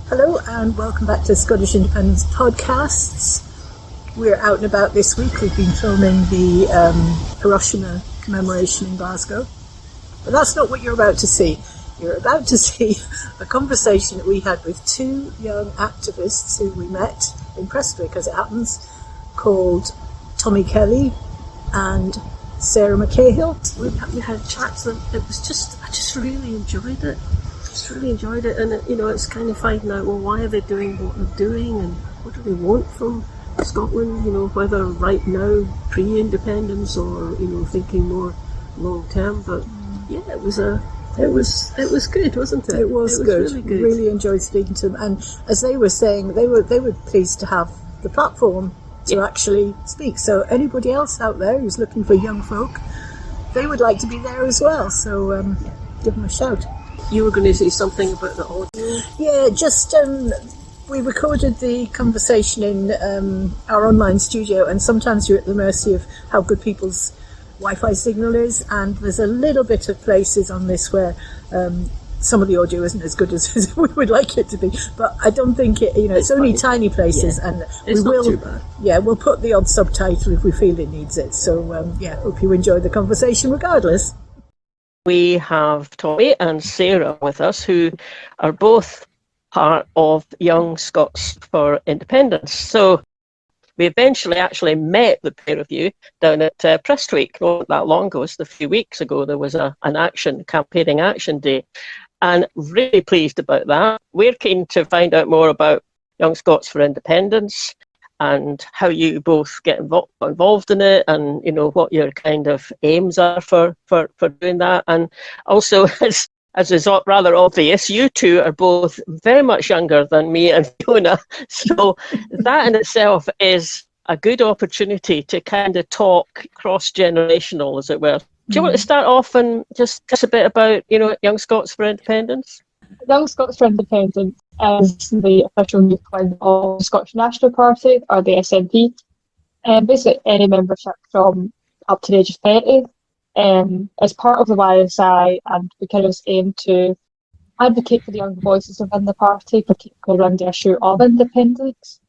Hello and welcome back to Scottish Independence Podcasts. We're out and about this week. We've been filming the Hiroshima commemoration in Glasgow. But that's not what you're about to see. You're about to see a conversation that we had with two young activists who we met in Prestwick, as it happens, called Tommy Kelly and Sarah McCahill. We had chats and I just really enjoyed it. And it's kind of finding out, well, why are they doing what they're doing and what do they want from Scotland, whether right now, pre-independence, or thinking more long term. But yeah, it was good, wasn't it? It was good. Really good. Really enjoyed speaking to them, and as they were saying, they were pleased to have the platform to actually speak. So anybody else out there who's looking for young folk, they would like to be there as well. So give them a shout. You were going to say something about the audio? Yeah, just we recorded the conversation in our online studio, and sometimes you're at the mercy of how good people's Wi-Fi signal is, and there's a little bit of places on this where some of the audio isn't as good as we would like it to be, but I don't think it's only tiny places, and it's not too bad. Yeah, we'll put the odd subtitle if we feel it needs it. So hope you enjoy the conversation regardless. We have Tommy and Sarah with us, who are both part of Young Scots for Independence. So we eventually actually met, the pair of you, down at Prestwick not that long ago. It's a few weeks ago. There was an campaigning action day, and really pleased about that. We're keen to find out more about Young Scots for Independence and how you both get involved in it, and what your kind of aims are for doing that. And also, as is rather obvious, you two are both very much younger than me and Fiona, so that in itself is a good opportunity to kind of talk cross-generational, as it were. Do you want to start off and just a bit about Young Scots for Independence? Young Scots for Independence is the official youth wing of the Scottish National Party, or the SNP. Basically, any membership from up to the age of 30. As part of the YSI, and we kind of aim to advocate for the young voices within the party, particularly around the issue of independence,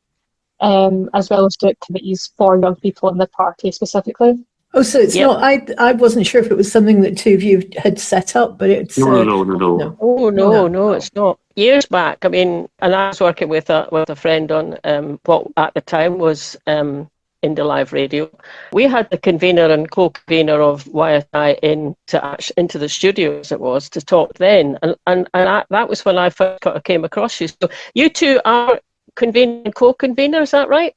as well as do activities for young people in the party specifically. Oh, so it's not. I wasn't sure if it was something that two of you had set up, but it's no. Oh no, it's not. Years back, and I was working with a friend on what at the time was Indie Live Radio. We had the convener and co-convener of YSI into the studio, as it was, to talk then, and that was when I first came across you. So you two are convener and co-convener, is that right?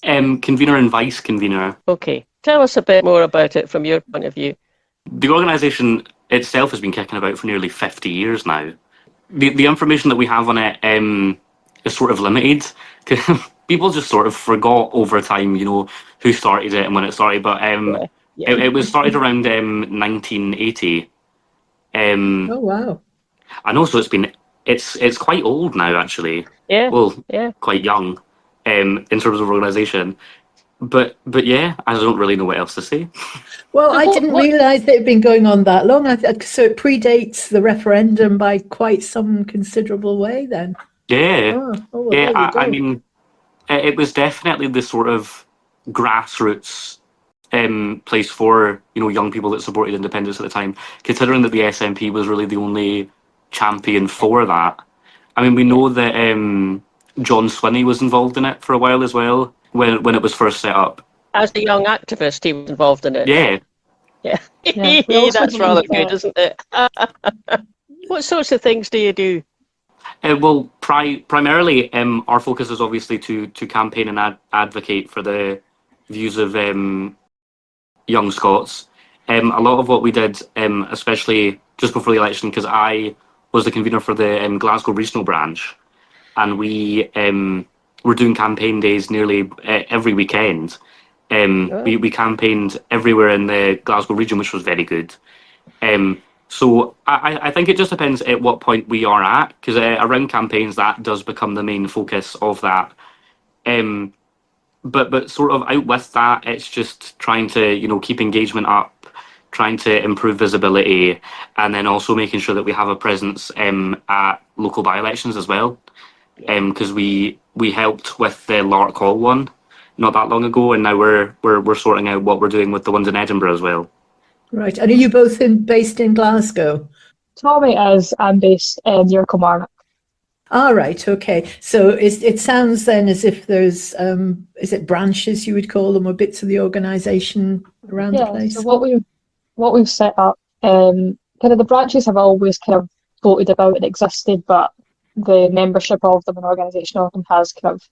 Convener and vice convener. Okay. Tell us a bit more about it from your point of view. The organisation itself has been kicking about for nearly 50 years now. The information that we have on it is sort of limited. People just sort of forgot over time, who started it and when it started. But it was started around 1980. Oh wow! I know, so it's quite old now, actually. Yeah. Well, quite young in terms of organisation. But yeah, I don't really know what else to say. Well, I didn't realise that it had been going on that long. So it predates the referendum by quite some considerable way then. Yeah. I mean, it was definitely the sort of grassroots place for young people that supported independence at the time, considering that the SNP was really the only champion for that. I mean, we know that John Swinney was involved in it for a while as well. When it was first set up. As a young activist, he was involved in it. Yeah. That's rather good, isn't it? What sorts of things do you do? Well, primarily, our focus is obviously to campaign and advocate for the views of Young Scots. A lot of what we did, especially just before the election, because I was the convener for the Glasgow regional branch, and we were doing campaign days nearly every weekend. We campaigned everywhere in the Glasgow region, which was very good. So I think it just depends at what point we are at, because around campaigns that does become the main focus of that. But sort of out with that, it's just trying to keep engagement up, trying to improve visibility, and then also making sure that we have a presence at local by-elections as well. because we helped with the Lark Hall one not that long ago, and now we're sorting out what we're doing with the ones in Edinburgh as well. Right. And are you both based in Glasgow? Tommy is, I'm based near Kilmarnock. Ah, right. Okay. So it sounds then as if there's, is it branches you would call them, or bits of the organisation around the place? So what we've set up, kind of the branches have always kind of floated about and existed, but the membership of them and organisation of them has kind of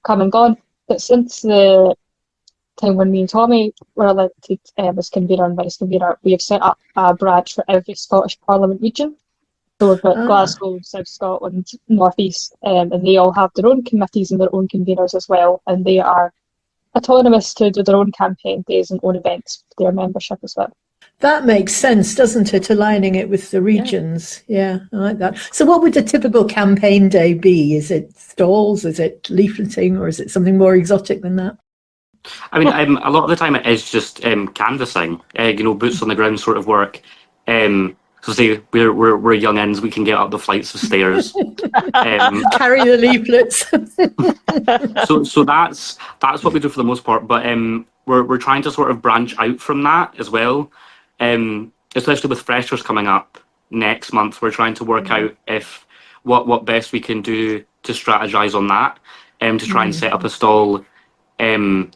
come and gone. But since the time when me and Tommy were elected as convener and vice convener, we have set up a branch for every Scottish Parliament region. So we've got Glasgow, South Scotland, North East, and they all have their own committees and their own conveners as well, and they are autonomous to do their own campaign days and own events for their membership as well. That makes sense, doesn't it? Aligning it with the regions. Yeah, I like that. So what would a typical campaign day be? Is it stalls? Is it leafleting? Or is it something more exotic than that? I mean, a lot of the time it is just canvassing, boots on the ground sort of work. So say we're young ends, we can get up the flights of stairs. Carry the leaflets. so that's what we do for the most part. But we're trying to sort of branch out from that as well. Especially with freshers coming up next month, we're trying to work out if what best we can do to strategize on that, to try and set up a stall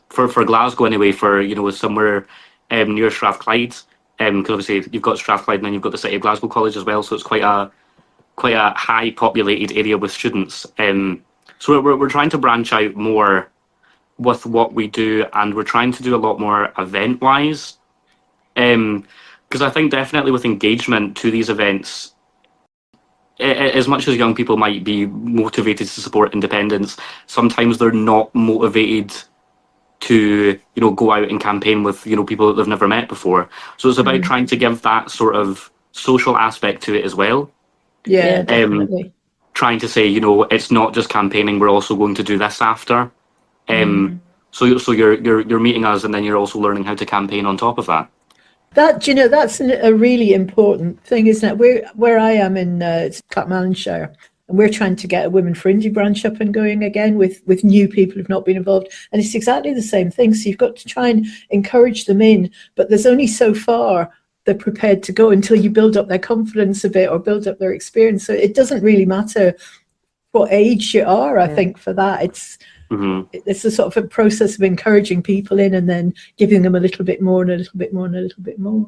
for Glasgow anyway, for somewhere near Strathclyde, because obviously you've got Strathclyde and then you've got the City of Glasgow College as well, so it's quite a high populated area with students. So we're trying to branch out more with what we do, and we're trying to do a lot more event wise. Because I think definitely with engagement to these events, as much as young people might be motivated to support independence, sometimes they're not motivated to go out and campaign with people that they've never met before. So it's about trying to give that sort of social aspect to it as well. Yeah, definitely. Trying to say it's not just campaigning, we're also going to do this after. So you're meeting us, and then you're also learning how to campaign on top of that. That's a really important thing, isn't it? Where I am in Clackmannanshire, and we're trying to get a Women for Indie branch up and going again with new people who've not been involved, and it's exactly the same thing. So you've got to try and encourage them in, but there's only so far they're prepared to go until you build up their confidence a bit or build up their experience. So it doesn't really matter what age you are, I think, for that. It's a sort of a process of encouraging people in and then giving them a little bit more and a little bit more and a little bit more.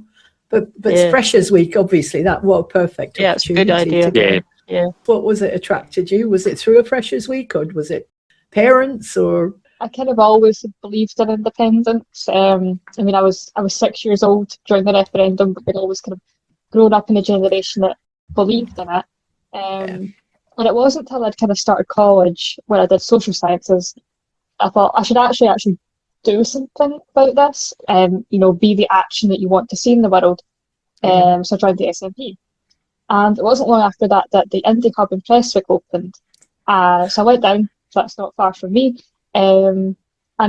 But Freshers Week, obviously, that was perfect. Yeah, it's a good idea. Yeah. What was it attracted you? Was it through a Freshers Week, or was it parents, or? I kind of always believed in independence. I mean, I was 6 years old during the referendum, but I'd always kind of grown up in a generation that believed in it. And it wasn't until I'd kind of started college, when I did social sciences, I thought I should actually do something about this, be the action that you want to see in the world. So I joined the SNP. And it wasn't long after that the Indie Hub in Prestwick opened. So I went down, so that's not far from me, and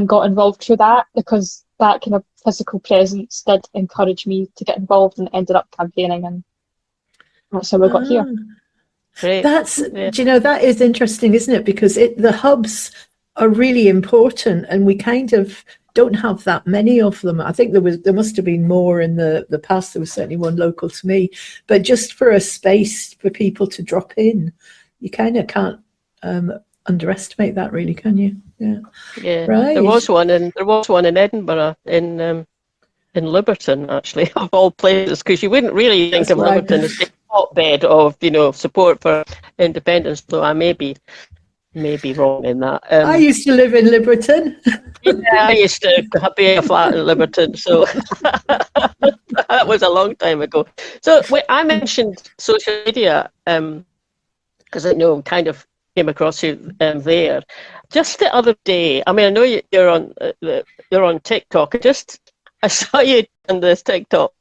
got involved through that, because that kind of physical presence did encourage me to get involved, and ended up campaigning, and that's how we got here. Great. That is interesting, isn't it? Because the hubs are really important, and we kind of don't have that many of them. I think there must have been more in the past. There was certainly one local to me, but just for a space for people to drop in, you kind of can't underestimate that, really, can you? Yeah. Right. There was one in Edinburgh, in Liberton, actually, of all places, because you wouldn't really think of Liberton as the hotbed of support for independence, though I may be wrong in that. I used to live in Liberton. I used to be a flat in Liberton, so that was a long time ago. So I mentioned social media because I know kind of came across you there. Just the other day, I mean, I know you're on TikTok. I saw you on this TikTok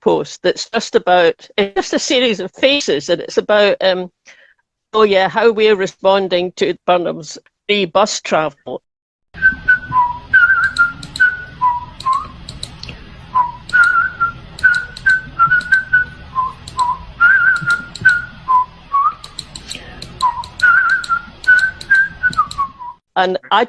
post that's just a series of faces, and it's about how we're responding to Burnham's free bus travel. And I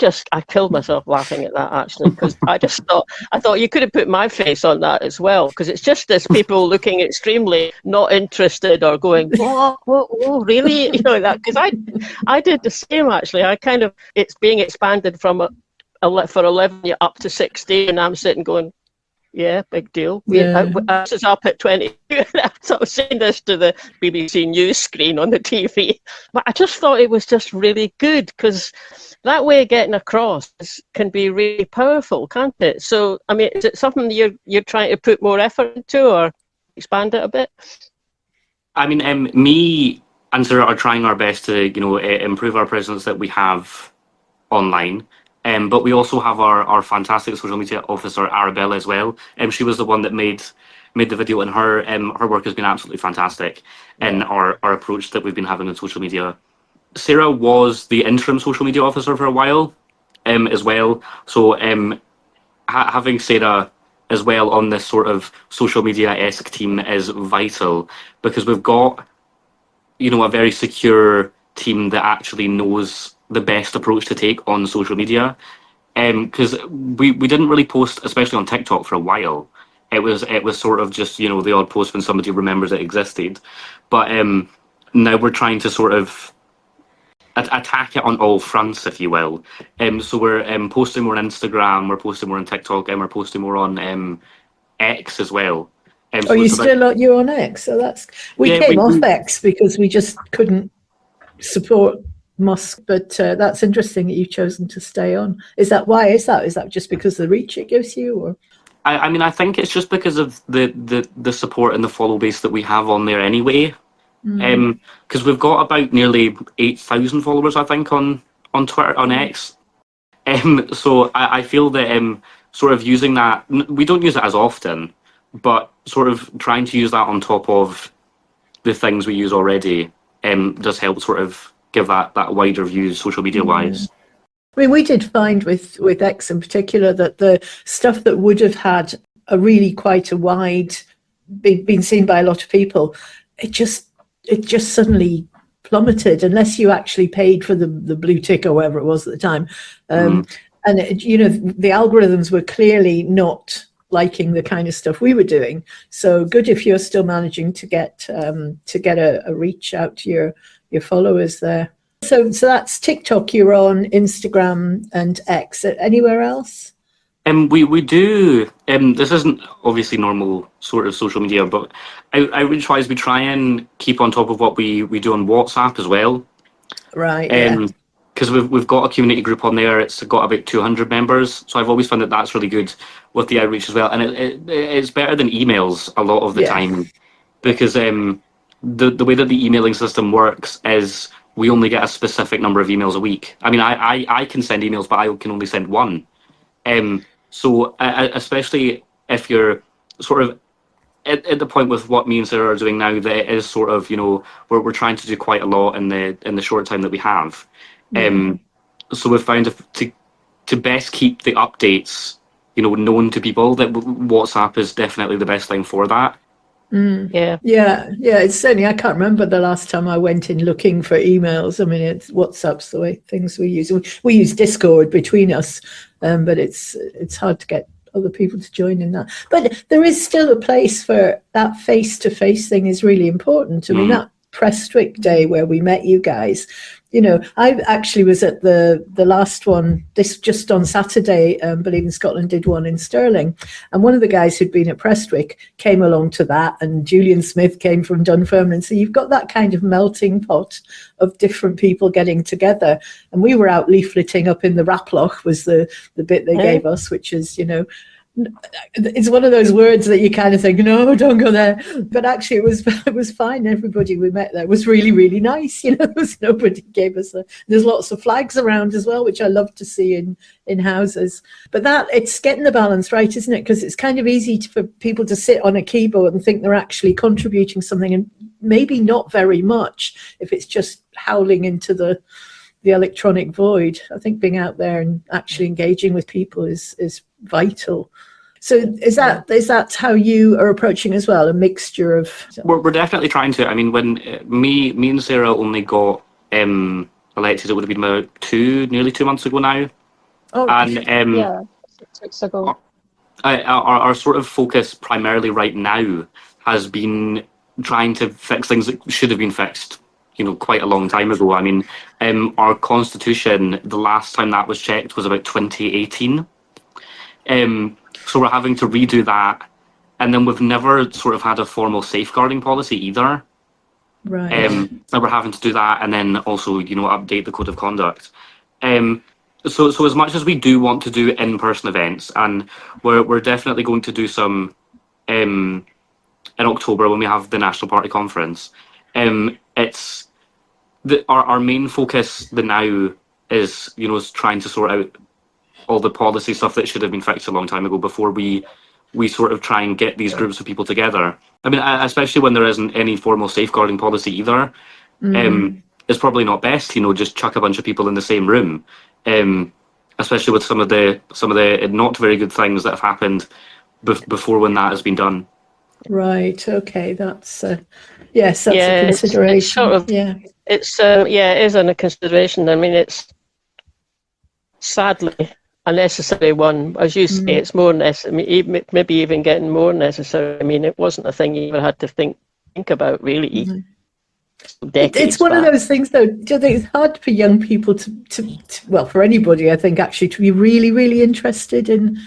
killed myself laughing at that, actually, because I thought you could have put my face on that as well, because it's just this people looking extremely not interested or going, what, really? You know, like that. Because I did the same, actually. It's being expanded from for 11 up to 16, and I'm sitting going, yeah, big deal. I was up at 22, and I was saying this to the BBC News screen on the TV. But I just thought it was just really good, because that way of getting across can be really powerful, can't it? So, I mean, is it something you're trying to put more effort into or expand it a bit? I mean, me and Sarah are trying our best to, improve our presence that we have online. But we also have our fantastic social media officer, Arabella, as well. She was the one that made the video, and her work has been absolutely fantastic in our approach that we've been having on social media. Sarah was the interim social media officer for a while as well. So having Sarah as well on this sort of social media-esque team is vital, because we've got, a very secure team that actually knows the best approach to take on social media, because we didn't really post, especially on TikTok, for a while. It was sort of just the odd post when somebody remembers it existed, but now we're trying to sort of attack it on all fronts, if you will. So we're posting more on Instagram, we're posting more on TikTok, and we're posting more on X as well. So you're on X? So we came off X because we just couldn't support Musk, but that's interesting that you've chosen to stay on. Is that why? Is that just because of the reach it gives you, or? I mean, I think it's just because of the support and the follow base that we have on there anyway. Because we've got about nearly 8,000 followers, I think, on Twitter, on X. So I feel that sort of using that, we don't use it as often, but sort of trying to use that on top of the things we use already does help sort of give that wider view social media wise. I mean, we did find with X in particular that the stuff that would have had a really quite a wide, been seen by a lot of people, it just suddenly plummeted unless you actually paid for the blue tick or whatever it was at the time. And the algorithms were clearly not liking the kind of stuff we were doing. So good if you're still managing to get a reach out to your followers there. So that's TikTok you're on, Instagram and X. Anywhere else? We do. This isn't obviously normal sort of social media, but outreach-wise, we try and keep on top of what we do on WhatsApp as well. Right. Because we've got a community group on there. It's got about 200 members, so I've always found that that's really good with the outreach as well. And it's better than emails a lot of the time, because the way that the emailing system works is we only get a specific number of emails a week. I mean, I can send emails, but I can only send one. So especially if you're sort of at the point with what me and Sarah are doing now, that it is sort of, we're trying to do quite a lot in the short time that we have. So we've found to best keep the updates, known to people, that WhatsApp is definitely the best thing for that. Yeah. It's certainly, I can't remember the last time I went in looking for emails. I mean, WhatsApp's the way things we use. We use Discord between us, but it's hard to get other people to join in that. But there is still a place for that face-to-face thing is really important. I mean, that Prestwick day where we met you guys, I actually was at the last one, this just on Saturday, Believe in Scotland did one in Stirling, and one of the guys who'd been at Prestwick came along to that, and Julian Smith came from Dunfermline. So you've got that kind of melting pot of different people getting together. And we were out leafleting up in the Raploch was the bit they gave us, which is, it's one of those words that you kind of think, no, don't go there. But actually, it was fine. Everybody we met there was really, really nice. Nobody gave us there's lots of flags around as well, which I love to see in houses. But it's getting the balance right, isn't it? Because it's kind of easy for people to sit on a keyboard and think they're actually contributing something, and maybe not very much if it's just howling into the electronic void. I think being out there and actually engaging with people is vital. So is that how you are approaching as well? A mixture of. We're definitely trying to. I mean, when me and Sarah only got elected, it would have been about nearly 2 months ago now. Oh, And Yeah, 6 weeks ago. our sort of focus primarily right now has been trying to fix things that should have been fixed, quite a long time ago. I mean, our constitution, the last time that was checked was about 2018. So we're having to redo that, and then we've never sort of had a formal safeguarding policy either. right. So we're having to do that, and then also, update the code of conduct. So as much as we do want to do in-person events, and we're definitely going to do some in October when we have the National Party Conference. It's our main focus now is trying to sort out all the policy stuff that should have been fixed a long time ago before we sort of try and get these groups of people together. I mean, especially when there isn't any formal safeguarding policy either. It's probably not best, just chuck a bunch of people in the same room. Especially with some of the not very good things that have happened before when that has been done. Right. Okay. That's yes. That's Yeah, a it's consideration. sort of- yeah. It's it is a consideration. I mean, it's sadly a necessary one, as you say. It's more necessary, maybe even getting more necessary. I mean, it wasn't a thing you even had to think about really. It's one of those things, though. Do you think it's hard for young people to well, for anybody, I think, actually, to be really, really interested in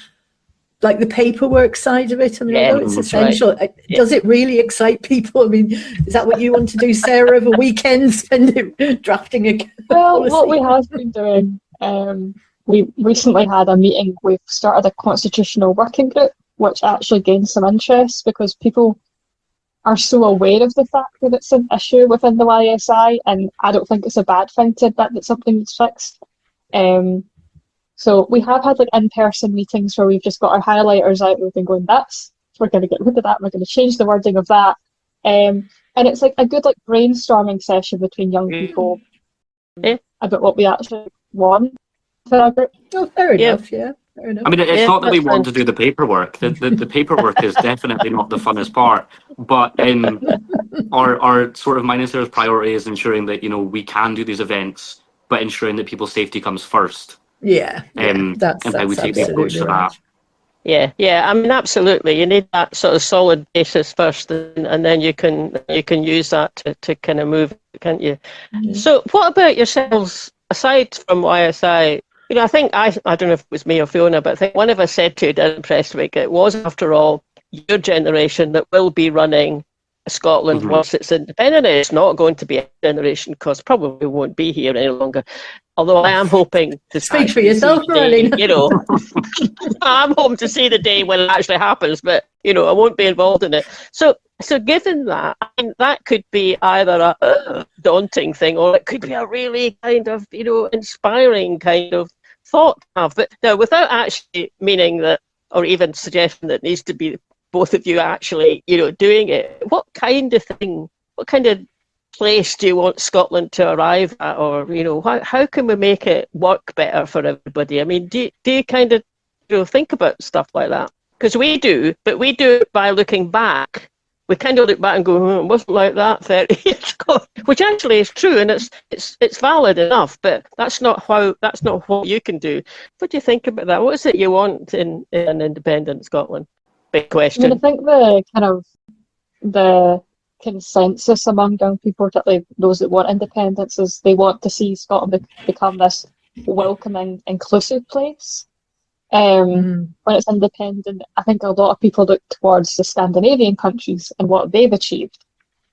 like the paperwork side of it? I mean, although it's essential, does it really excite people? I mean, is that what you want to do, Sarah, over weekends, spend it drafting a policy? What we have been doing, we recently had a meeting. We've started a constitutional working group, which actually gained some interest because people are so aware of the fact that it's an issue within the YSI, and I don't think it's a bad thing to admit that something needs fixed. So we have had like in-person meetings where we've just got our highlighters out and we've been going, we're going to get rid of that, we're going to change the wording of that. And it's like a good like brainstorming session between young people about what we actually want for our group. Oh, fair enough, yeah. Fair enough. I mean, it's not that we want to do the paperwork. The paperwork is definitely not the funnest part. But our sort of mine and Sarah's priority is ensuring that we can do these events, but ensuring that people's safety comes first. Yeah, that's how we take the approach to that. Yeah. I mean, absolutely. You need that sort of solid basis first, and then you can use that to kind of move, can't you? Mm-hmm. So, what about yourselves aside from YSI? I think I don't know if it was me or Fiona, but I think one of us said to you in Press Week, it was, after all, your generation that will be running Scotland once it's independent. It's not going to be a generation because probably won't be here any longer. Although I am hoping to speak for yourself, Marlene. I'm hoping to see the day when it actually happens, but I won't be involved in it. So given that, I mean, that could be either a daunting thing or it could be a really kind of inspiring kind of thought to have. But now, without actually meaning that, or even suggesting that it needs to be both of you actually, doing it, what kind of place do you want Scotland to arrive at, or how can we make it work better for everybody? I mean, do you kind of think about stuff like that? Because we do, but we do it by looking back. We kind of look back and go, it wasn't like that 30 years ago, which actually is true, and it's valid enough. But that's not what you can do. What do you think about that? What is it you want in an independent Scotland? Big question. I mean, I think the consensus among young people, particularly those that want independence, is they want to see Scotland become this welcoming, inclusive place. When it's independent, I think a lot of people look towards the Scandinavian countries and what they've achieved,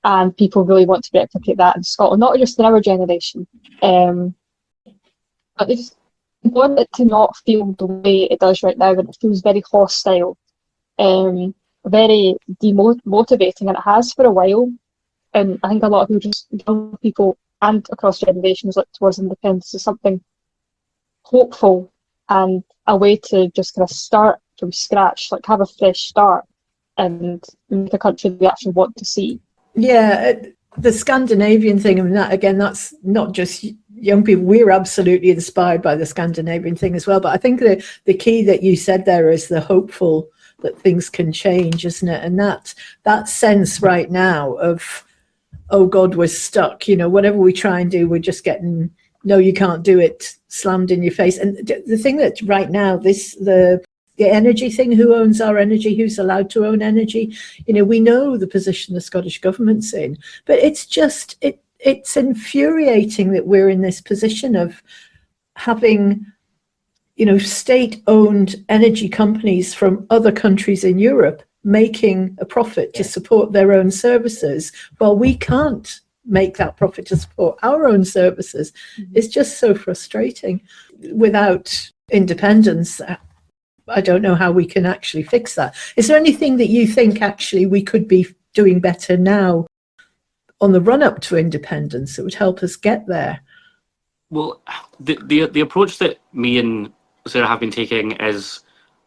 and people really want to replicate that in Scotland, not just in our generation. But they just want it to not feel the way it does right now, and it feels very hostile. Very demotivating, and it has for a while. And I think a lot of young people and across generations look towards independence as something hopeful and a way to just kind of start from scratch, like have a fresh start and make a country they actually want to see. Yeah, the Scandinavian thing, I mean, that's not just young people. We're absolutely inspired by the Scandinavian thing as well. But I think the key that you said there is the hopeful that things can change, isn't it? And that sense right now of, oh God, we're stuck. Whatever we try and do, we're no, you can't do it, slammed in your face. And the thing that right now, the energy thing, who owns our energy, who's allowed to own energy, we know the position the Scottish government's in, but it's infuriating that we're in this position of having, state-owned energy companies from other countries in Europe making a profit to support their own services, while we can't make that profit to support our own services. It's just so frustrating. Without independence, I don't know how we can actually fix that. Is there anything that you think actually we could be doing better now on the run-up to independence that would help us get there? Well, the approach that me and Sarah have been taking is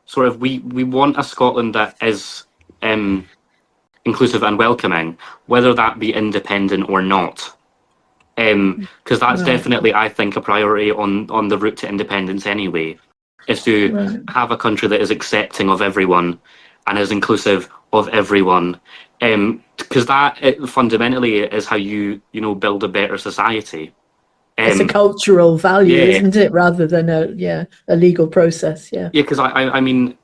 sort of we want a Scotland that is inclusive and welcoming, whether that be independent or not. Because that's definitely, I think, a priority on the route to independence anyway, is to have a country that is accepting of everyone and is inclusive of everyone. Because that fundamentally is how you build a better society. It's a cultural value, isn't it, rather than a legal process? Yeah. Yeah, because I mean,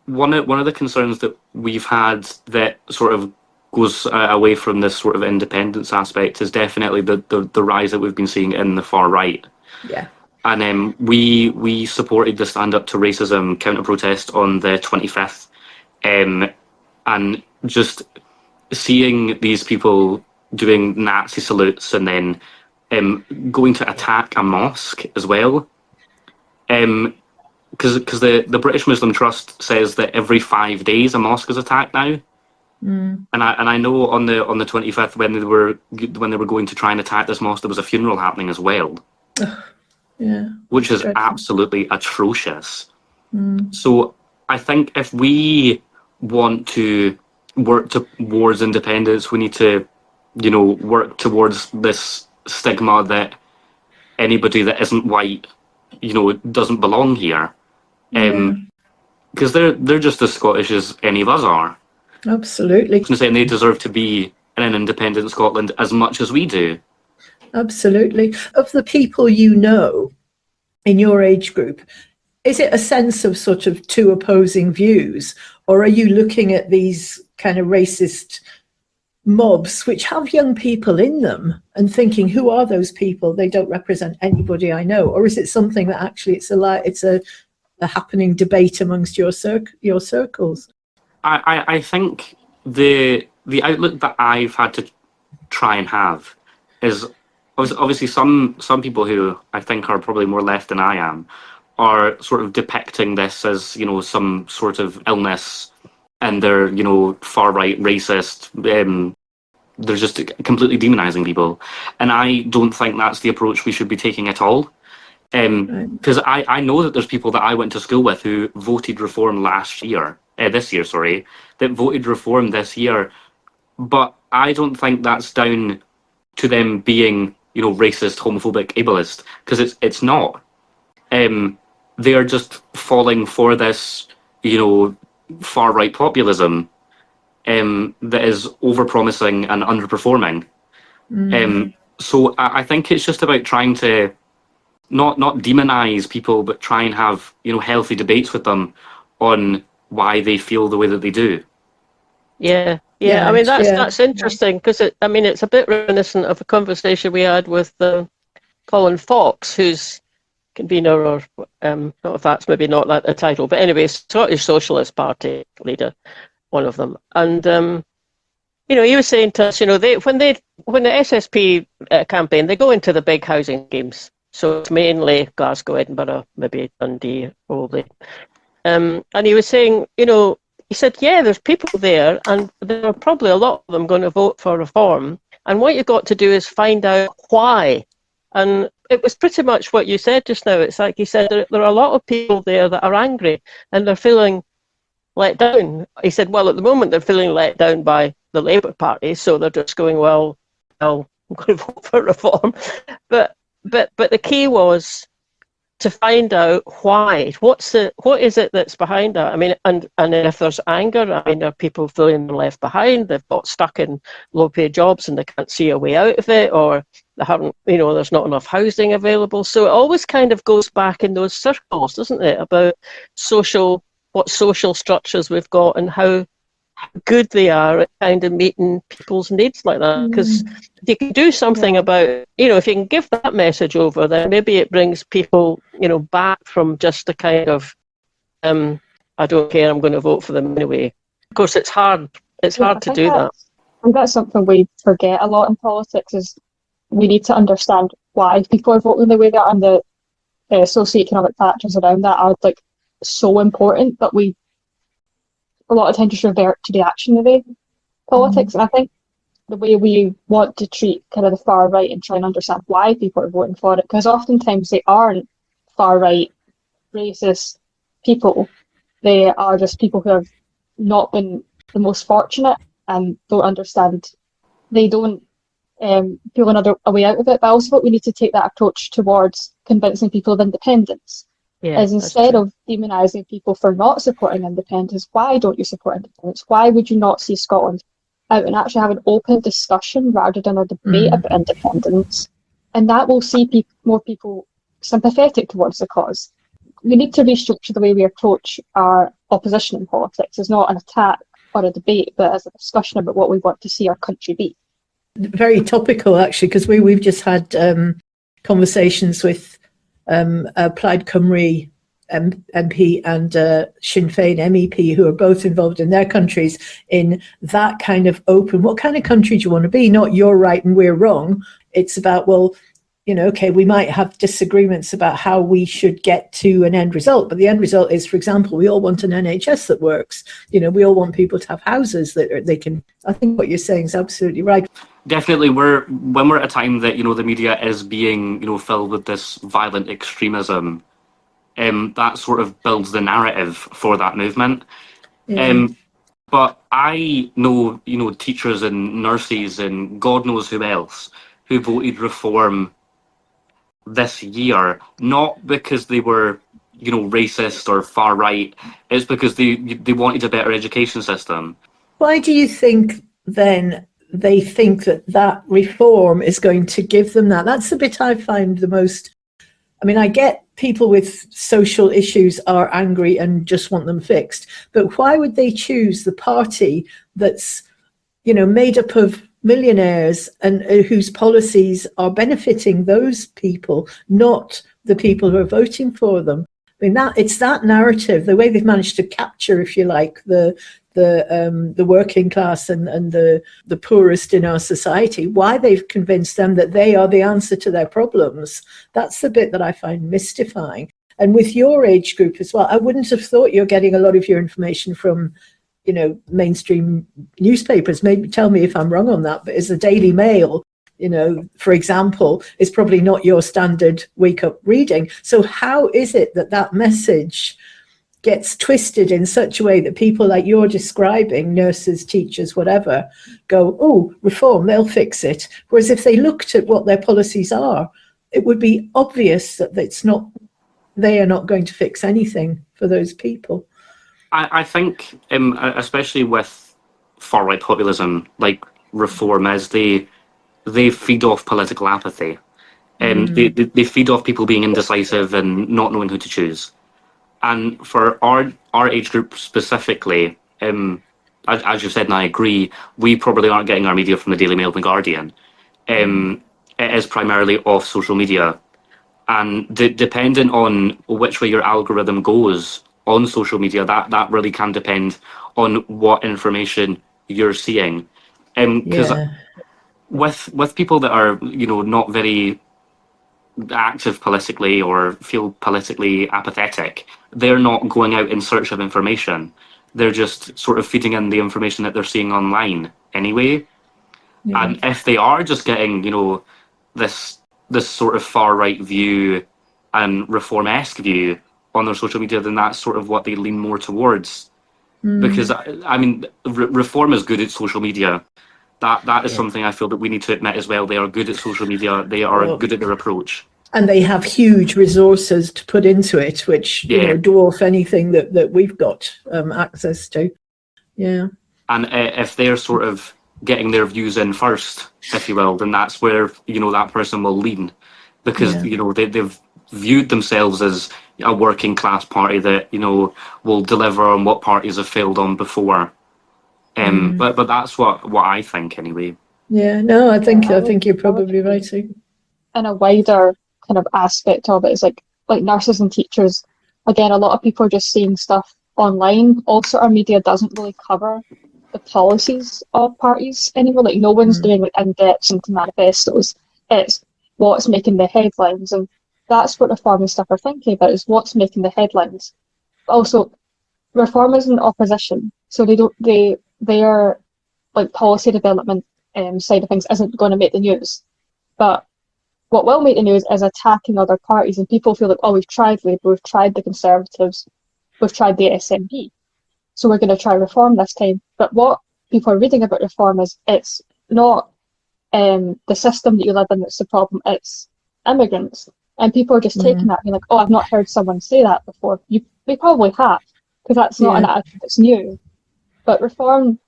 one of the concerns that we've had that sort of goes away from this sort of independence aspect is definitely the rise that we've been seeing in the far right. Yeah. And we supported the Stand Up to Racism counter protest on the 25th, and just seeing these people doing Nazi salutes and then going to attack a mosque as well, because the British Muslim Trust says that every 5 days a mosque is attacked now. And I know on the 25th when they were going to try and attack this mosque, there was a funeral happening as well. Yeah, which is absolutely atrocious. So I think if we want to work towards independence, we need to work towards this stigma that anybody that isn't white doesn't belong here, because they're just as Scottish as any of us are. Absolutely. I was saying they deserve to be in an independent Scotland as much as we do. Absolutely. Of the people in your age group, is it a sense of sort of two opposing views, or are you looking at these kind of racist mobs which have young people in them and thinking, who are those people? They don't represent anybody I know. Or is it something that actually it's a happening debate amongst your circles? I think the outlook that I've had to try and have is obviously some people who I think are probably more left than I am are sort of depicting this as some sort of illness, and they're far right racist. They're just completely demonizing people, and I don't think that's the approach we should be taking at all. Because I know that there's people that I went to school with who voted Reform this year, that voted Reform this year, but I don't think that's down to them being racist, homophobic, ableist, because it's not. They are just falling for this far right populism that is over-promising and underperforming. So I think it's just about trying to not demonize people, but try and have healthy debates with them on why they feel the way that they do. Yeah. I mean that's interesting, because it's a bit reminiscent of a conversation we had with Colin Fox, who's convener, or not if that's maybe not like the title, but anyway, Scottish Socialist Party leader, one of them, and he was saying to us, when the SSP campaign, they go into the big housing schemes, so it's mainly Glasgow, Edinburgh, maybe Dundee, probably, and he was saying, he said, there's people there, and there are probably a lot of them going to vote for reform, and what you've got to do is find out why. And it was pretty much what you said just now. It's like he said, there are a lot of people there that are angry and they're feeling let down. He said, well, at the moment they're feeling let down by the Labour Party, so they're just going, well, I'm going to vote for reform. But the key was to find out why. What is it that's behind that? I mean, and if there's anger, are people feeling left behind? They've got stuck in low-paid jobs and they can't see a way out of it, or there's not enough housing available. So it always kind of goes back in those circles, doesn't it, about what social structures we've got and how good they are at kind of meeting people's needs like that. Because if you can do something about, if you can give that message over, then maybe it brings people, back from just the kind of, I don't care, I'm going to vote for them anyway. Of course, it's hard. It's hard to do that. I think that's something we forget a lot in politics, is we need to understand why people are voting the way they are, and the socioeconomic factors around that are like so important that we a lot of times just revert to the action of the politics. And I think the way we want to treat kind of the far right and try and understand why people are voting for it, because oftentimes they aren't far right, racist people. They are just people who have not been the most fortunate and don't understand. They don't feel another a way out of it. But I also think we need to take that approach towards convincing people of independence. As instead of demonising people for not supporting independence, why don't you support independence? Why would you not see Scotland out and actually have an open discussion rather than a debate about independence? And that will see more people sympathetic towards the cause. We need to restructure the way we approach our opposition in politics. It's not an attack or a debate, but as a discussion about what we want to see our country be. Very topical, actually, because we've just had conversations with Plaid Cymru MP and Sinn Féin MEP, who are both involved in their countries in that kind of open, what kind of country do you want to be? Not you're right and we're wrong. It's about, well, okay, we might have disagreements about how we should get to an end result, but the end result is, for example, we all want an NHS that works. We all want people to have houses that they can. I think what you're saying is absolutely right. Definitely, when we're at a time that the media is being filled with this violent extremism, that sort of builds the narrative for that movement. But I know teachers and nurses and God knows who else who voted Reform this year, not because they were racist or far right. It's because they wanted a better education system. Why do you think then they think that reform is going to give them that? That's the bit I find the most. I mean, I get people with social issues are angry and just want them fixed, but why would they choose the party that's made up of millionaires and whose policies are benefiting those people, not the people who are voting for them? I mean, it's that narrative, the way they've managed to capture, if you like, the working class and the poorest in our society, why they've convinced them that they are the answer to their problems. That's the bit that I find mystifying. And with your age group as well, I wouldn't have thought you're getting a lot of your information from mainstream newspapers. Maybe tell me if I'm wrong on that, but is the Daily Mail, for example, is probably not your standard wake up reading. So how is it that message gets twisted in such a way that people like you're describing, nurses, teachers, whatever, go, oh, reform, they'll fix it. Whereas if they looked at what their policies are, it would be obvious that they are not going to fix anything for those people. I think, especially with far-right populism, like Reform is, they feed off political apathy. They feed off people being indecisive and not knowing who to choose. And for our age group specifically, as you said, and I agree, we probably aren't getting our media from the Daily Mail and the Guardian. It is primarily off social media. And depending on which way your algorithm goes on social media, that really can depend on what information you're seeing. Because with people that are, not very active politically or feel politically apathetic, they're not going out in search of information. They're just sort of feeding in the information that they're seeing online anyway. And if they are just getting, this sort of far right view and reform-esque view on their social media, then that's sort of what they lean more towards. Because I mean, reform is good at social media. That is something I feel that we need to admit as well. They are good at social media. They are good at their approach. And they have huge resources to put into it, which dwarf anything that we've got access to. Yeah. And if they're sort of getting their views in first, if you will, then that's where, you know, that person will lean, because you know they've viewed themselves as a working class party that, you know, will deliver on what parties have failed on before. But that's what I think anyway. Yeah, no, I think you're I would probably right. agree. In a wider kind of aspect of it is like nurses and teachers. Again, a lot of people are just seeing stuff online. Also, our media doesn't really cover the policies of parties anymore. Like no one's doing like in-depth into manifestos. It's what's making the headlines, and that's what Reform and stuff are thinking about, is what's making the headlines. Also, Reform is in opposition, so their like policy development side of things isn't going to make the news. But what will make the news is attacking other parties, and people feel like, oh, we've tried Labour, we've tried the Conservatives, we've tried the SNP, so we're going to try Reform this time. But what people are reading about Reform is it's not the system that you live in that's the problem, it's immigrants. And people are just taking that and being like, oh, I've not heard someone say that before. They probably have, because that's not an attitude that's new. But Reform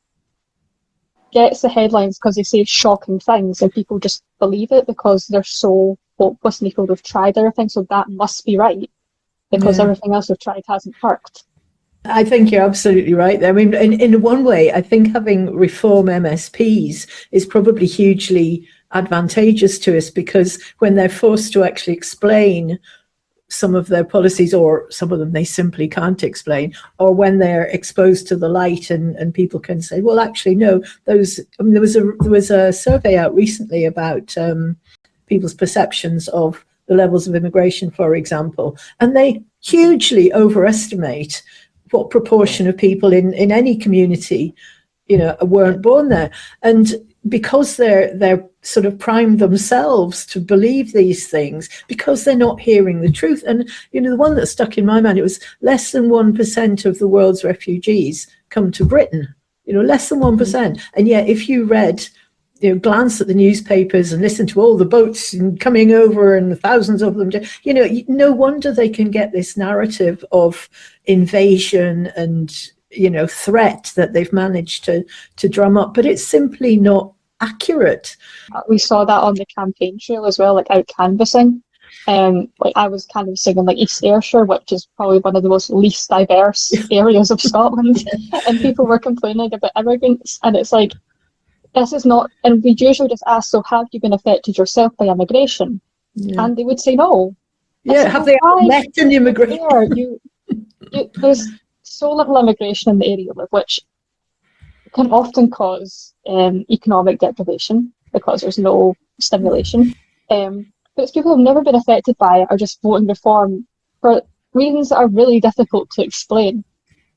gets the headlines because they say shocking things, and people just believe it because they're so hopeless and they feel they've tried everything, so that must be right, because everything else they've tried hasn't worked. I think you're absolutely right. I mean, in one way, I think having Reform MSPs is probably hugely advantageous to us, because when they're forced to actually explain some of their policies, or some of them they simply can't explain, or when they're exposed to the light and people can say, well, actually, no, those, I mean, there was a survey out recently about people's perceptions of the levels of immigration, for example, and they hugely overestimate what proportion of people in any community, you know, weren't born there. And because they're sort of primed themselves to believe these things, because they're not hearing the truth. And, you know, the one that stuck in my mind, it was less than 1% of the world's refugees come to Britain, you know, less than 1%. And yet, if you read, you know, glance at the newspapers and listen to all the boats coming over and thousands of them, you know, no wonder they can get this narrative of invasion and, you know, threat that they've managed to drum up, but it's simply not accurate. We saw that on the campaign trail as well, like out canvassing. Like I was canvassing in like East Ayrshire, which is probably one of the most least diverse areas of Scotland, and people were complaining about immigrants, and it's like, this is not, and we usually just ask, so have you been affected yourself by immigration? And they would say no. Yeah, have they met an immigrant? There's so little immigration in the area you live, which can often cause economic deprivation because there's no stimulation. But it's people who've never been affected by it are just voting Reform for reasons that are really difficult to explain.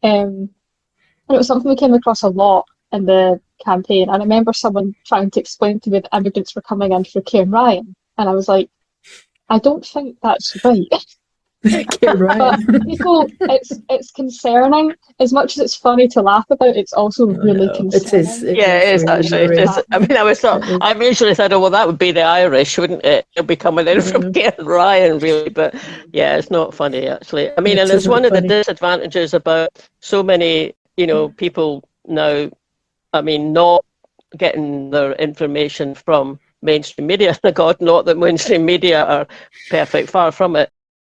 And it was something we came across a lot in the campaign. And I remember someone trying to explain to me that immigrants were coming in for Karen Ryan. And I was like, I don't think that's right. But people, it's concerning. As much as it's funny to laugh about, it's also really concerning. It is actually. I mean, I usually said, oh, well, that would be the Irish, wouldn't it? It'll be coming in from Karen Ryan, really. But yeah, it's not funny, actually. I mean, and it's one of the disadvantages about so many, you know, people now, I mean, not getting their information from mainstream media. God, not that mainstream media are perfect, far from it.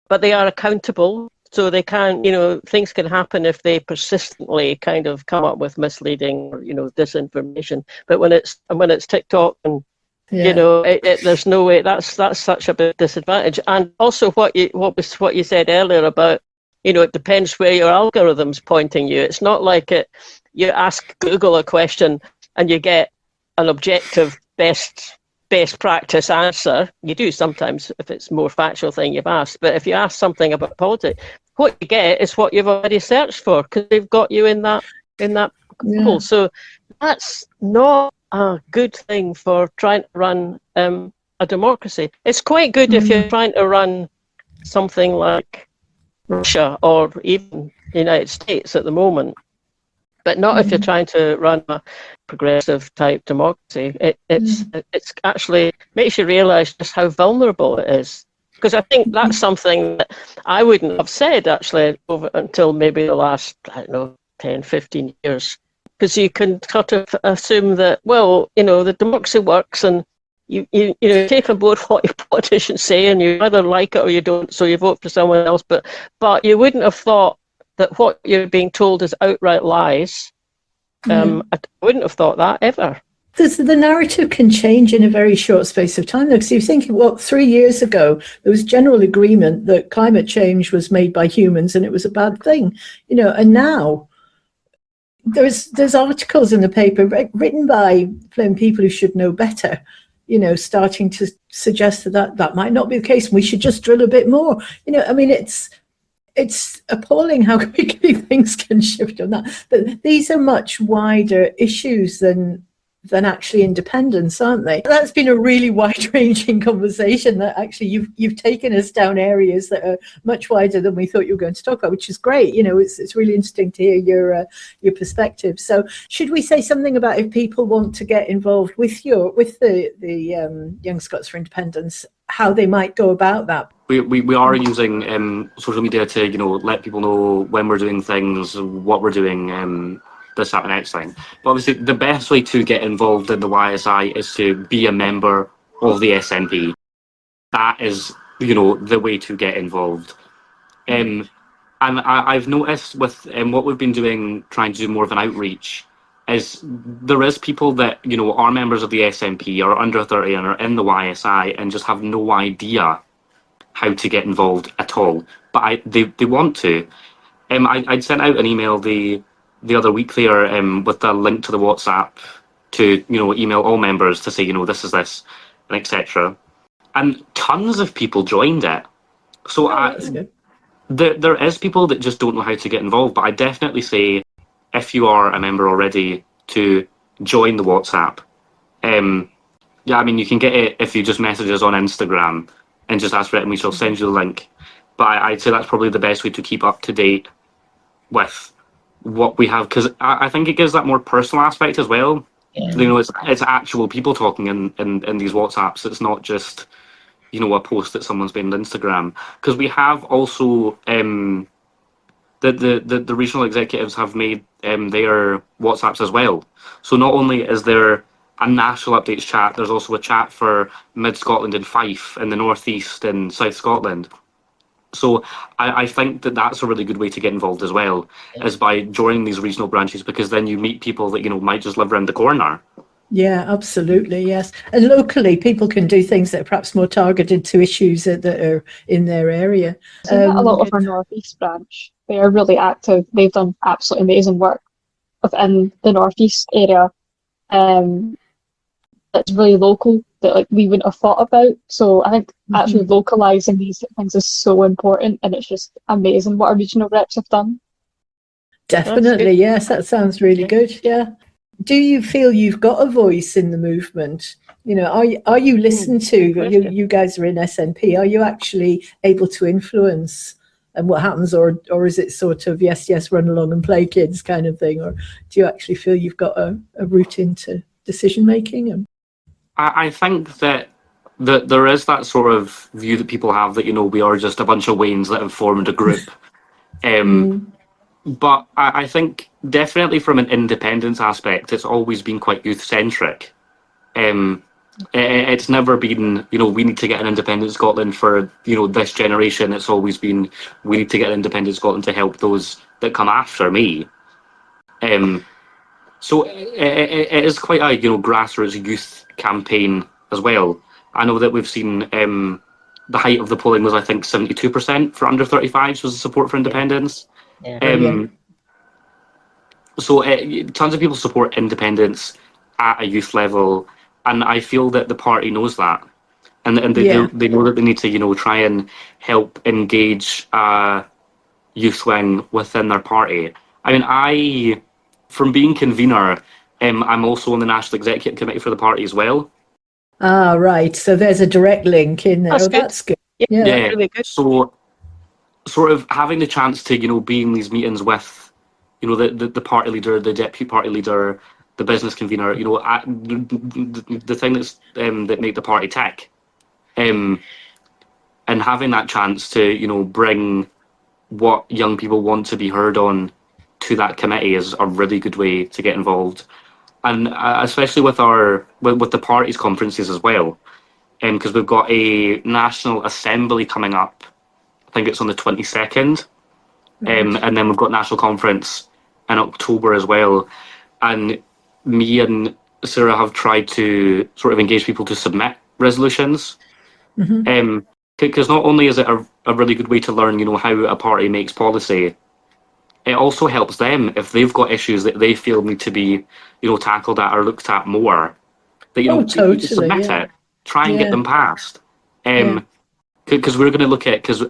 But they are accountable, so they can, you know, things can happen if they persistently kind of come up with misleading or, you know, disinformation. But when it's TikTok and, you know, there's no way, that's such a big disadvantage. And also what you said earlier about, you know, it depends where your algorithm's pointing you. It's not like you ask Google a question and you get an objective best practice answer. You do sometimes if it's more factual thing you've asked, but if you ask something about politics, what you get is what you've already searched for, because they've got you in that pool. So that's not a good thing for trying to run a democracy. It's quite good if you're trying to run something like Russia or even the United States at the moment, but not if you're trying to run a progressive type democracy. It's actually makes you realise just how vulnerable it is. Because I think that's something that I wouldn't have said actually until maybe the last, I don't know, 10, 15 years. because you can sort of assume that, well, the democracy works, and you take on board what your politicians say, and you either like it or you don't, so you vote for someone else. But you wouldn't have thought that what you're being told is outright lies. I wouldn't have thought that ever. The narrative can change in a very short space of time. Because you think, 3 years ago, there was general agreement that climate change was made by humans and it was a bad thing, and now there's articles in the paper written by people who should know better, starting to suggest that might not be the case. We should just drill a bit more. It's appalling how quickly things can shift on that. But these are much wider issues than actually independence, aren't they? That's been a really wide-ranging conversation that actually you've taken us down areas that are much wider than we thought you were going to talk about, which is great. It's really interesting to hear your perspective. So should we say something about if people want to get involved with the Young Scots for Independence, how they might go about that? We are using social media to let people know when we're doing things, what we're doing, this, that, and next thing. But obviously, the best way to get involved in the YSI is to be a member of the SNP. That is, the way to get involved. And I've noticed with what we've been doing, trying to do more of an outreach, is there is people that are members of the SNP, are under 30 and are in the YSI and just have no idea how to get involved at all. But they want to. I'd sent out an email the other week there with a link to the WhatsApp to email all members to say this is this and etc. And tons of people joined it. So that's good. There is people that just don't know how to get involved, but I definitely say if you are a member already to join the WhatsApp. You can get it if you just message us on Instagram and just ask for it and we shall send you the link. But I'd say that's probably the best way to keep up to date with what we have, because I think it gives that more personal aspect as well. Yeah. It's actual people talking in these WhatsApps. It's not just a post that someone's made on Instagram. Because we have also the regional executives have made their WhatsApps as well. So not only is there a national updates chat, there's also a chat for Mid Scotland and Fife in the North East and South Scotland. So I think that's a really good way to get involved as well, is by joining these regional branches, because then you meet people that might just live around the corner. Yeah, absolutely, yes. And locally, people can do things that are perhaps more targeted to issues that are in their area. A lot of our North East branch, they are really active. They've done absolutely amazing work within the North East area. That's really local, that we wouldn't have thought about. So I think actually localising these things is so important, and it's just amazing what our regional reps have done. Definitely, yes, that sounds really good. Yeah. Do you feel you've got a voice in the movement? Are you listened to? You guys are in SNP. Are you actually able to influence and what happens, or is it sort of yes, run along and play kids kind of thing, or do you actually feel you've got a route into decision making? I think that there is that sort of view that people have that we are just a bunch of Waynes that have formed a group. But I think definitely from an independence aspect, it's always been quite youth centric. It's never been we need to get an independent Scotland for this generation. It's always been we need to get an independent Scotland to help those that come after me. So it is quite a grassroots youth campaign as well. I know that we've seen the height of the polling was, I think, 72% for under 35s was the support for independence. So tons of people support independence at a youth level, and I feel that the party knows that, and they know that they need to try and help engage youth wing within their party. From being convener, I'm also on the National Executive Committee for the party as well. Ah, right. So there's a direct link in there. That's good. Yeah, really good. So sort of having the chance to, be in these meetings with, the party leader, the deputy party leader, the business convener, the thing that's that make the party tick, and having that chance to, bring what young people want to be heard on to that committee is a really good way to get involved, and especially with with the parties conferences as well, because we've got a National Assembly coming up. I think it's on the 22nd, and then we've got National Conference in October as well. And me and Sarah have tried to sort of engage people to submit resolutions. Because not only is it a really good way to learn, how a party makes policy, it also helps them if they've got issues that they feel need to be, tackled at or looked at more. That you totally, submit it, try and get them passed. Because we're going to look at, because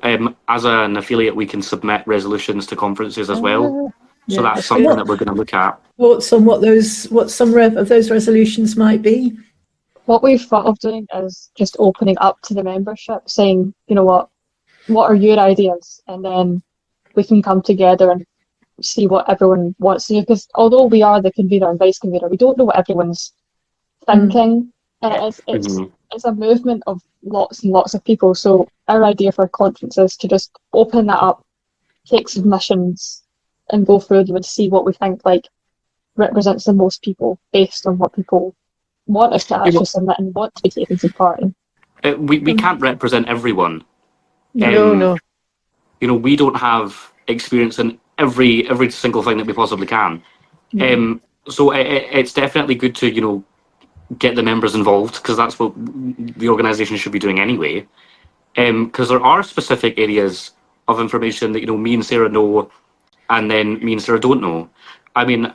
as an affiliate, we can submit resolutions to conferences as well. So that's something that we're going to look at. Thoughts on what some of those resolutions might be? What we've thought of doing is just opening up to the membership, saying, what are your ideas? And then we can come together and see what everyone wants to do. Because although we are the convener and vice convener, we don't know what everyone's thinking. And it's a movement of lots and lots of people. So our idea for a conference is to just open that up, take submissions, and go through them and see what we think represents the most people based on what people want us to actually submit and want to be taken to part in. We can't represent everyone. No. We don't have experience in every single thing that we possibly can. So it's definitely good to get the members involved, because that's what the organisation should be doing anyway. Because there are specific areas of information that me and Sarah know, and then me and Sarah don't know. I mean,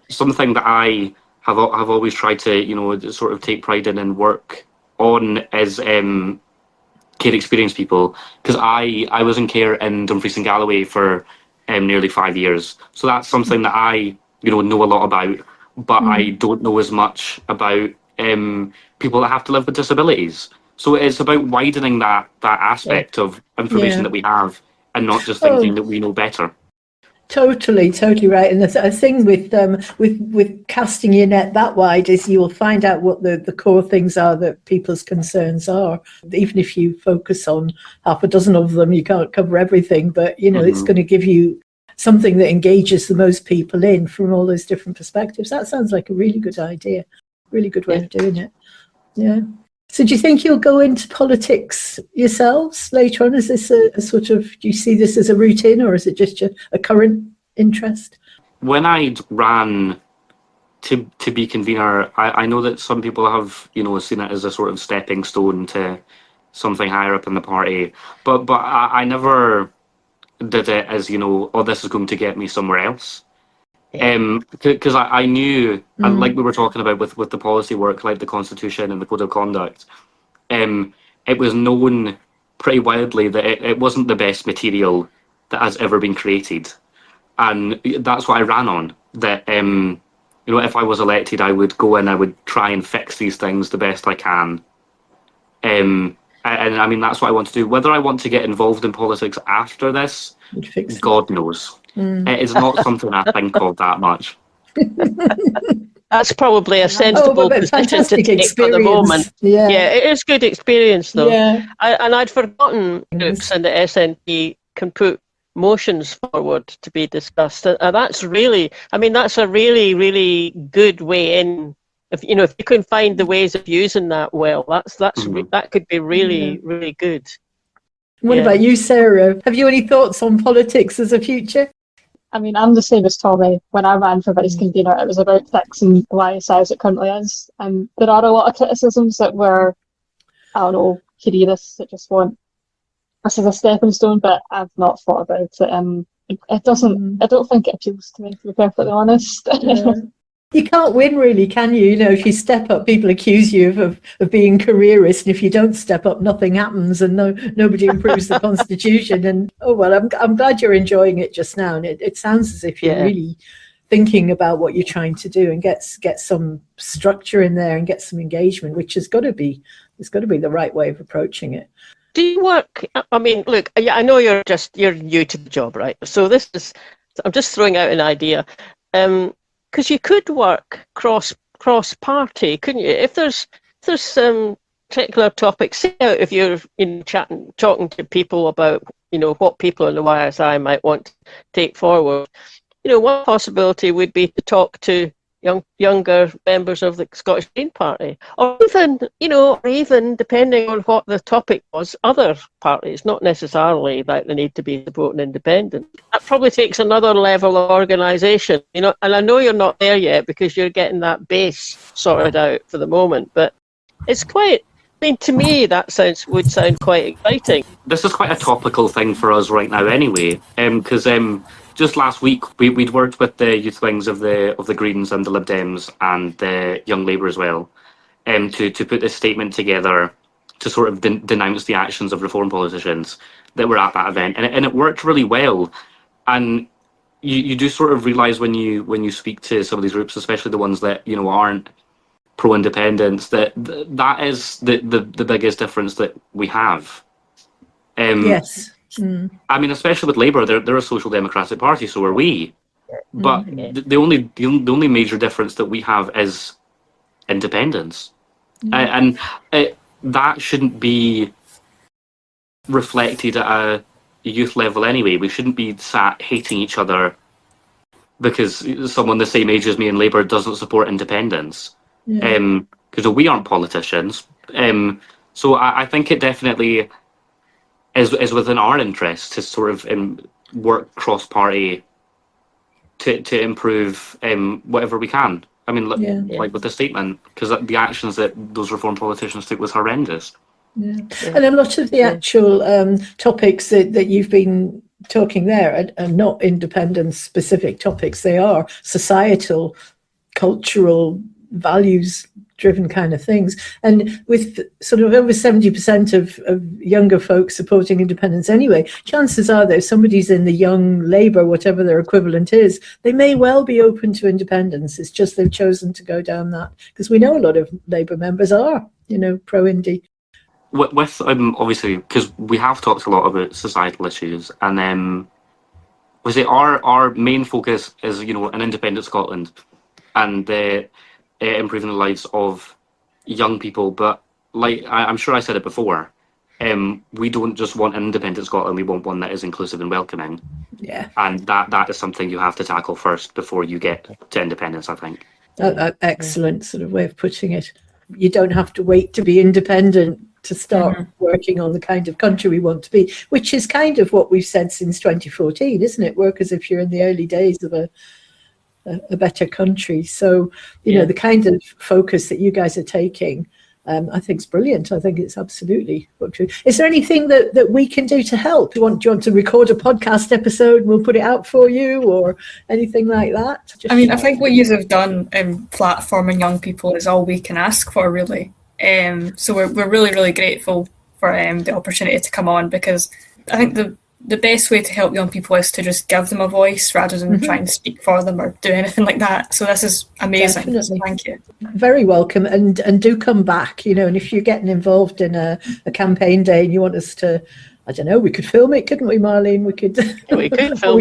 something that I have always tried to sort of take pride in and work on is care experience people, because I was in care in Dumfries and Galloway for nearly 5 years, so that's something that I know a lot about, but I don't know as much about people that have to live with disabilities. So it's about widening that aspect of information that we have, and not just thinking that we know better. Totally right. And the thing with casting your net that wide is you will find out what the core things are that people's concerns are. Even if you focus on half a dozen of them, you can't cover everything, but it's going to give you something that engages the most people in from all those different perspectives. That sounds like a really good idea, really good way of doing it. Yeah. So do you think you'll go into politics yourselves later on? Is this a sort of, do you see this as a route in, or is it just a current interest? When I ran to be convener, I know that some people have, seen it as a sort of stepping stone to something higher up in the party. But I never did it as, this is going to get me somewhere else. Because I knew, and like we were talking about with the policy work, like the Constitution and the Code of Conduct, it was known pretty widely that it wasn't the best material that has ever been created. And that's what I ran on, that, if I was elected, I would go and I would try and fix these things the best I can. And I mean, that's what I want to do. Whether I want to get involved in politics after this, God knows. It is not something I think of that much. That's probably a sensible position to take for the moment. Yeah, it is good experience though. Yeah. And I'd forgotten groups in the SNP can put motions forward to be discussed, and that's really, that's a really, really good way in. If you can find the ways of using that well, that could be really, really good. What about you, Sarah? Have you any thoughts on politics as a future? I'm the same as Tommy. When I ran for vice convener, it was about fixing YSI as it currently is. And there are a lot of criticisms that were, careerists that just want this as a stepping stone, but I've not thought about it. It doesn't, I don't think it appeals to me, to be perfectly honest. Yeah. You can't win, really, can you? If you step up, people accuse you of being careerist, and if you don't step up, nothing happens, and nobody improves the constitution. And I'm glad you're enjoying it just now, and it sounds as if you're really thinking about what you're trying to do and get some structure in there and get some engagement, which has got to be the right way of approaching it. Do you work? Look, I know you're new to the job, right? So I'm just throwing out an idea. Because you could work cross party, couldn't you? If there's some particular topics, say out if you're talking to people about what people in the YSI might want to take forward, one possibility would be to talk to younger members of the Scottish Green Party, or even depending on what the topic was, other parties, not necessarily that they need to be supporting independence. That probably takes another level of organisation, and I know you're not there yet because you're getting that base sorted out for the moment, but it's quite, to me, that would sound quite exciting. This is quite a topical thing for us right now anyway, because just last week we'd worked with the youth wings of the Greens and the Lib Dems and the Young Labour as well, to put this statement together to sort of denounce the actions of Reform politicians that were at that event, and it worked really well. And you do sort of realise when you speak to some of these groups, especially the ones that aren't pro-independence, that is the biggest difference that we have. Yes. I mean, especially with Labour, they're a social democratic party, so are we. But the only major difference that we have is independence, and that shouldn't be reflected at a youth level anyway. We shouldn't be sat hating each other because someone the same age as me in Labour doesn't support independence. Because we aren't politicians. So I think it definitely is within our interest to sort of work cross-party to improve whatever we can. I mean, like with the statement, because the actions that those Reform politicians took was horrendous. Yeah. And a lot of the actual topics that you've been talking there are not independence-specific topics. They are societal, cultural, values-driven kind of things. And with sort of over 70% of younger folks supporting independence anyway, chances are that if somebody's in the Young Labour, whatever their equivalent is, they may well be open to independence. It's just they've chosen to go down that, because we know a lot of Labour members are, pro-indie. With obviously, because we have talked a lot about societal issues, and was it our main focus is an independent Scotland and improving the lives of young people. But like I'm sure I said it before, we don't just want an independent Scotland, we want one that is inclusive and welcoming. Yeah. And that is something you have to tackle first before you get to independence, I think. Excellent sort of way of putting it. You don't have to wait to be independent to start working on the kind of country we want to be, which is kind of what we've said since 2014, isn't it? Work as if you're in the early days of a better country. So, the kind of focus that you guys are taking, I think is brilliant. I think it's absolutely true. Is there anything that we can do to help? Do you want to record a podcast episode and we'll put it out for you, or anything like that? I think what you have done in platforming young people is all we can ask for, really. So we're really, really grateful for the opportunity to come on, because I think the best way to help young people is to just give them a voice rather than try and speak for them or do anything like that. So this is amazing. Definitely. So thank you. Very welcome, and do come back, and if you're getting involved in a campaign day and you want us to, I don't know, we could film it, couldn't we, Marlene? We could film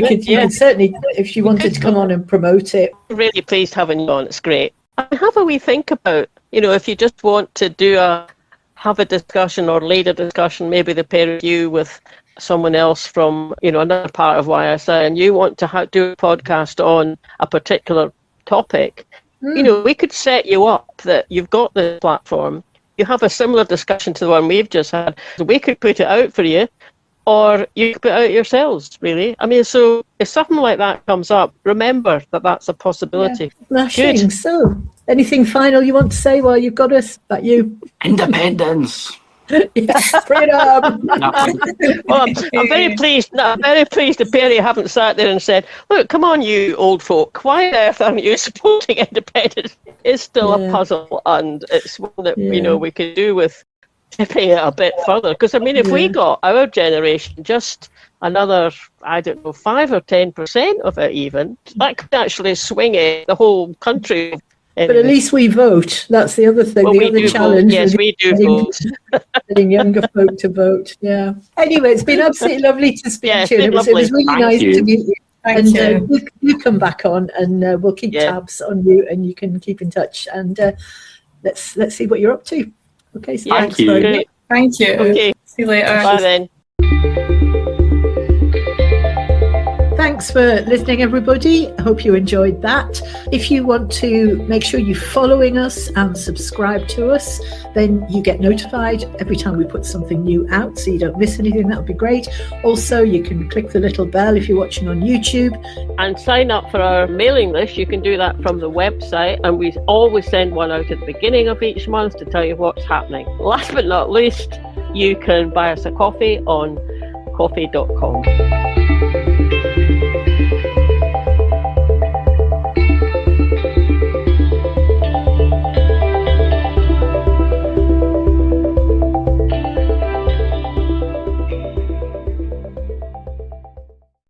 it. You could certainly, if you wanted to come on and promote it. Really pleased having you on, it's great. And have a wee think about, if you just want to have a discussion or lead a discussion, maybe the pair of you with someone else from, another part of YSI, and you want to do a podcast on a particular topic, we could set you up that you've got the platform, you have a similar discussion to the one we've just had, so we could put it out for you, or you could put it out yourselves, really. I mean, so if something like that comes up, remember that that's a possibility. Yeah. Good. So, anything final you want to say while you've got us? That you? Independence. Yes, freedom. Well, I'm very pleased. I'm very pleased that Perry haven't sat there and said, "Look, come on, you old folk. Why on earth aren't you supporting independence?" It's still a puzzle, and it's one that we could do with tipping it a bit further. Because if we got our generation just another, 5 or 10% of it, even that could actually swing it the whole country. But at least we vote. That's the other thing. The other challenge. Yes, we do vote. Getting younger folk to vote. Yeah. Anyway, it's been absolutely lovely to speak to you. It was really nice to meet you. Thank you. You come back on, and we'll keep tabs on you, and you can keep in touch. And let's see what you're up to. Okay. So thank you. Great. Thank you. Okay. See you later. Bye then. thanks for listening, everybody. I hope you enjoyed that. If you want to make sure you're following us and subscribe to us, then you get notified every time we put something new out, so you don't miss anything. That would be great. Also, you can click the little bell if you're watching on YouTube. And sign up for our mailing list. You can do that from the website, and we always send one out at the beginning of each month to tell you what's happening. Last but not least, you can buy us a coffee on coffee.com.